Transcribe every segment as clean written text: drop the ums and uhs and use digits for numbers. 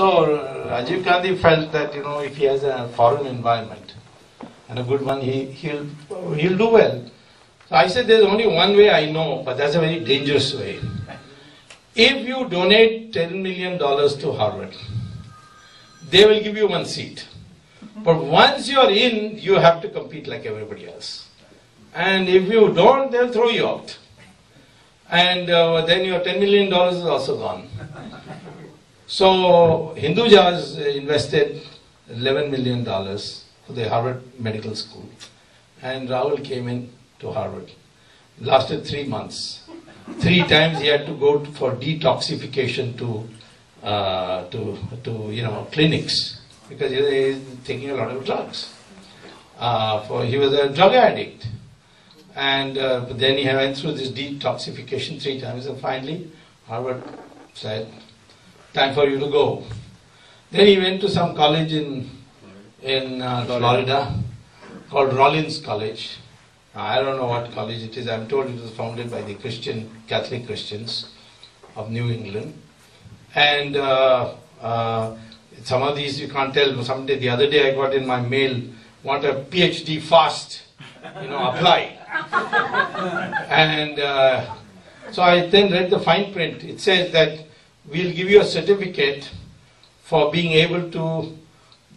Rajiv Gandhi felt that, if he has a foreign environment and a good one, he'll do well. So I said there's only one way I know, but that's a very dangerous way. If you donate $10 million to Harvard, they will give you one seat. But once you're in, you have to compete like everybody else. And if you don't, they'll throw you out. And then your $10 million is also gone. So Hinduja has invested $11 million for the Harvard Medical School. And Rahul came in to Harvard. It lasted 3 months. 3 times he had to go for detoxification to clinics because he was taking a lot of drugs. He was a drug addict. And then he went through this detoxification 3 times, and finally Harvard said, time for you to go. Then he went to some college in Florida called Rollins College. I don't know what college it is. I'm told it was founded by the Catholic Christians of New England. And some of these you can't tell. The other day I got in my mail, want a PhD fast, apply. And so I then read the fine print. It says that we'll give you a certificate for being able to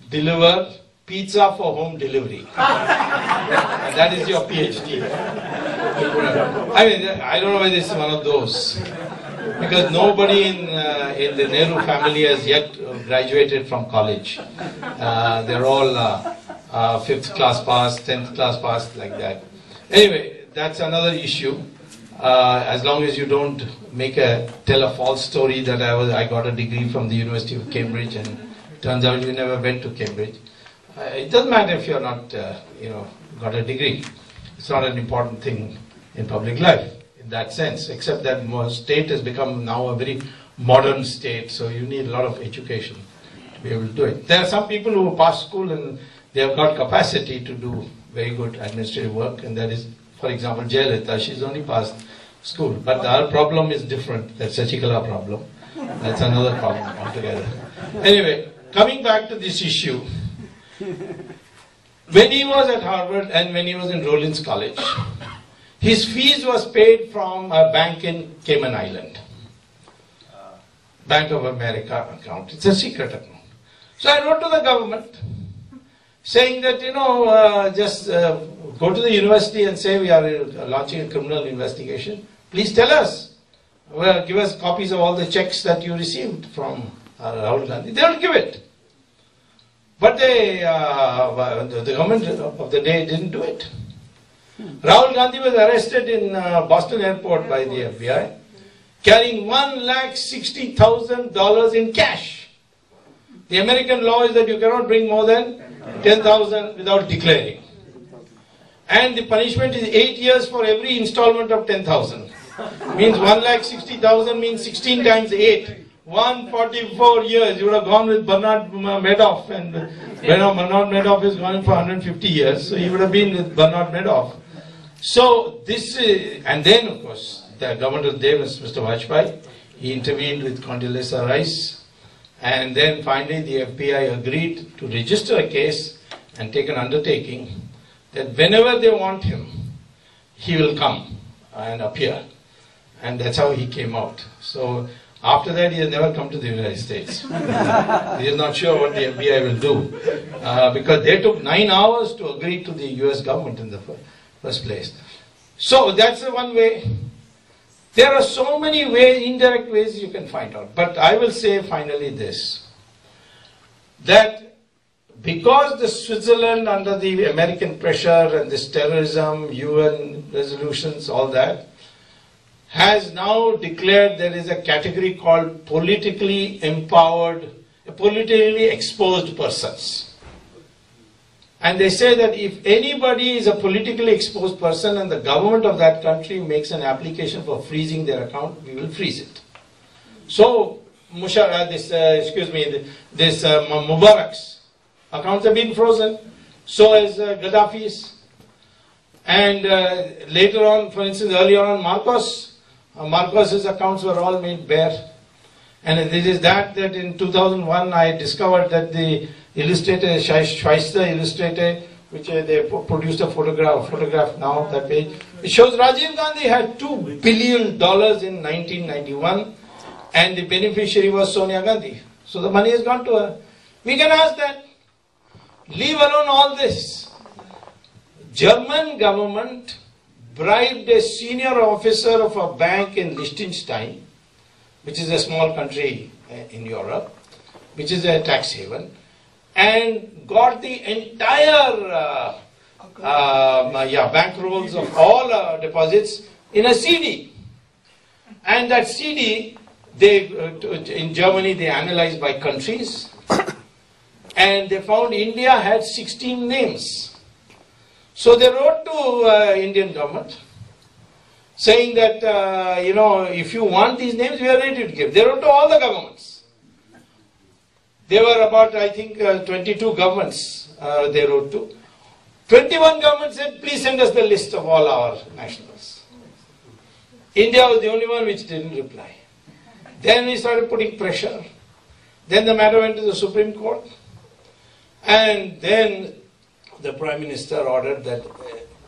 deliver pizza for home delivery. And that is your PhD. I don't know whether it's one of those. Because nobody in the Nehru family has yet graduated from college. They're all 5th class pass, 10th class pass, like that. Anyway, that's another issue. As long as you don't tell a false story that I got a degree from the University of Cambridge and it turns out you never went to Cambridge. It doesn't matter if you're not, got a degree. It's not an important thing in public life in that sense, except that state has become now a very modern state, so you need a lot of education to be able to do it. There are some people who pass school and they have got capacity to do very good administrative work, and that is, for example, Jayalalitha. She's only passed school, but our problem is different. That's a Chikala problem. That's another problem altogether. Anyway, coming back to this issue, when he was at Harvard and when he was in Rollins College, his fees was paid from a bank in Cayman Island. Bank of America account. It's a secret account. So I wrote to the government saying that, just go to the university and say we are launching a criminal investigation. Please tell us. Well, give us copies of all the checks that you received from Rahul Gandhi. They will give it. But the government of the day didn't do it. Rahul Gandhi was arrested in Boston airport by the FBI, carrying $1,60,000 in cash. The American law is that you cannot bring more than 10,000 without declaring. And the punishment is 8 years for every installment of 10,000. Means 1,60,000 means 16 times 8. 144 years. You would have gone with Bernard Madoff, and Bernard Madoff is going for 150 years. So he would have been with Bernard Madoff. So this is, and then of course the government of the day was Mr. Vajpayee. He intervened with Condoleezza Rice, and then finally the FBI agreed to register a case and take an undertaking that whenever they want him, he will come and appear. And that's how he came out. So after that, he has never come to the United States. He is not sure what the FBI will do. Because they took 9 hours to agree to the US government in the first place. So that's the one way. There are so many ways, indirect ways you can find out. But I will say finally this, that because the Switzerland under the American pressure and this terrorism, UN resolutions, all that, has now declared there is a category called politically empowered, politically exposed persons. And they say that if anybody is a politically exposed person and the government of that country makes an application for freezing their account, we will freeze it. So, Mubarak's accounts have been frozen, so has Gaddafi's. And later on, for instance, earlier on, Marcos's accounts were all made bare. And it is that in 2001 I discovered that the illustrator, Schweitzer illustrator, which they produced a photograph now that page. It shows Rajiv Gandhi had $2 billion in 1991 and the beneficiary was Sonia Gandhi. So the money has gone to her. We can ask that. Leave alone all this. German government bribed a senior officer of a bank in Liechtenstein, which is a small country in Europe, which is a tax haven, and got the entire bankrolls of all deposits in a CD. And that CD, in Germany, they analyzed by countries, and they found India had 16 names. So they wrote to Indian government, saying that, if you want these names, we are ready to give. They wrote to all the governments. There were about, I think, 22 governments they wrote to. 21 governments said, please send us the list of all our nationals. India was the only one which didn't reply. Then we started putting pressure. Then the matter went to the Supreme Court. And then the Prime Minister ordered that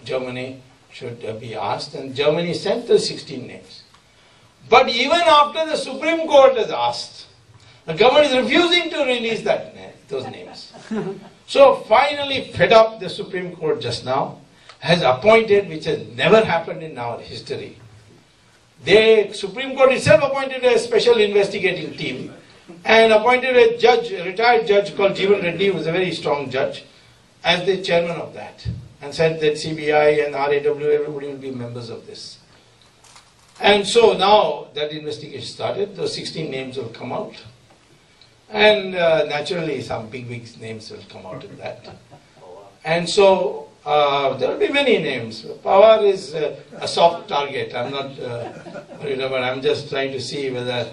Germany should be asked, and Germany sent the 16 names. But even after the Supreme Court has asked, the government is refusing to release those names. So finally, fed up, the Supreme Court just now has appointed, which has never happened in our history. The Supreme Court itself appointed a special investigating team and appointed a judge, a retired judge called Jeevan Reddy, who was a very strong judge, as the chairman of that, and said that CBI and RAW, everybody will be members of this. And so now that investigation started, those 16 names will come out. And naturally some big names will come out of that. And so there will be many names. Power is a soft target. I'm not worried about it. I'm just trying to see whether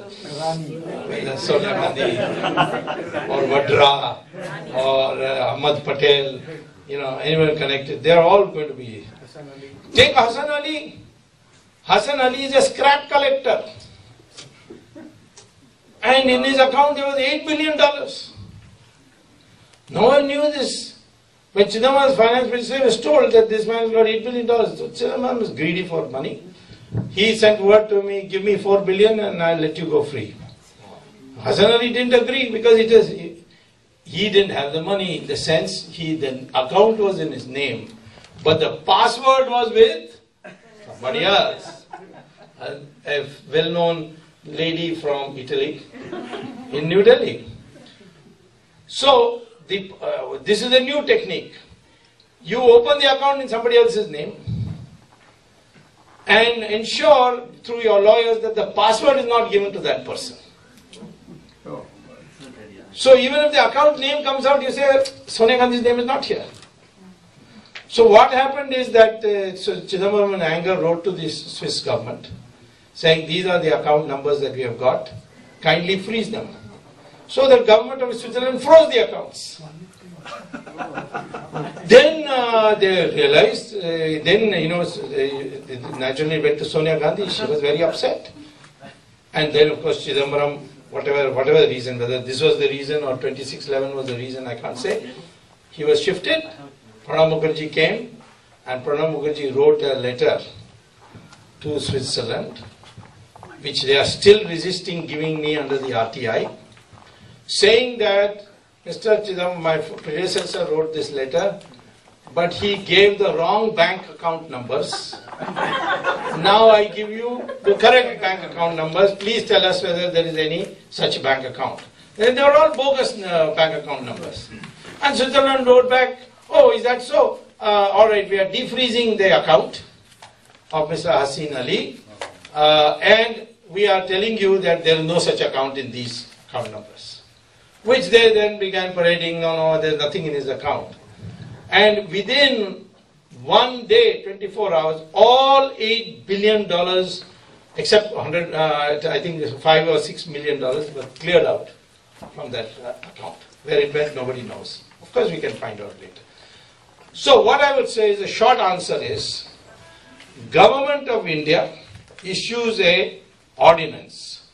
Sonia Gandhi or Vadra or Ahmad Patel, anyone connected, they're all going to be. Take Hassan Ali. Hassan Ali is a scrap collector. And in his account there was $8 billion. No one knew this. When Chidambaram's finance minister was told that this man has got $8 billion, so Chidambaram was greedy for money. He sent word to me, give me $4 billion and I'll let you go free. Hassan Ali didn't agree because he didn't have the money, in the sense the account was in his name, but the password was with somebody else. A well-known lady from Italy in New Delhi. So this is a new technique. You open the account in somebody else's name and ensure through your lawyers that the password is not given to that person. So even if the account name comes out, you say Sonia Gandhi's name is not here. So what happened is that Chidambaram in anger wrote to the Swiss government saying these are the account numbers that we have got, kindly freeze them. So the government of Switzerland froze the accounts. Then they realized, naturally went to Sonia Gandhi, she was very upset. And then of course Chidambaram, whatever the reason, whether this was the reason or 2611 was the reason, I can't say, he was shifted. Pranab Mukherjee came and Pranab Mukherjee wrote a letter to Switzerland, which they are still resisting giving me under the RTI, saying that Mr. Chidambaram, my predecessor, wrote this letter, but he gave the wrong bank account numbers. Now I give you the correct bank account numbers. Please tell us whether there is any such bank account. And they were all bogus bank account numbers. And Switzerland wrote back, oh, is that so? All right, we are defreezing the account of Mr. Hassan Ali, and we are telling you that there is no such account in these account numbers. Which they then began parading, no, there's nothing in his account. And within one day, 24 hours, all $8 billion, except 100, I think $5 or $6 million, were cleared out from that account. Where it went, nobody knows. Of course, we can find out later. So what I would say is, the short answer is, Government of India issues a ordinance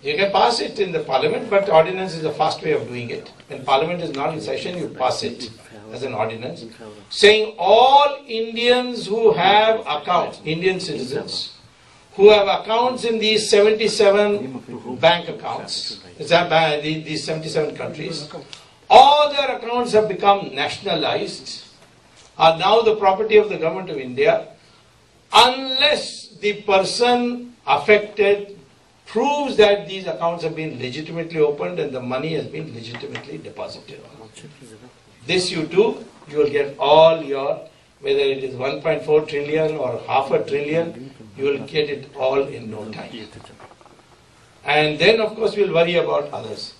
You can pass it in the parliament, but ordinance is a fast way of doing it. When parliament is not in session, you pass it as an ordinance, saying all Indians who have accounts, Indian citizens, who have accounts in these 77 bank accounts, these 77 countries, all their accounts have become nationalized, are now the property of the government of India, unless the person affected proves that these accounts have been legitimately opened and the money has been legitimately deposited. This you do, you will get all your, whether it is 1.4 trillion or half a trillion, you will get it all in no time. And then of course we will worry about others.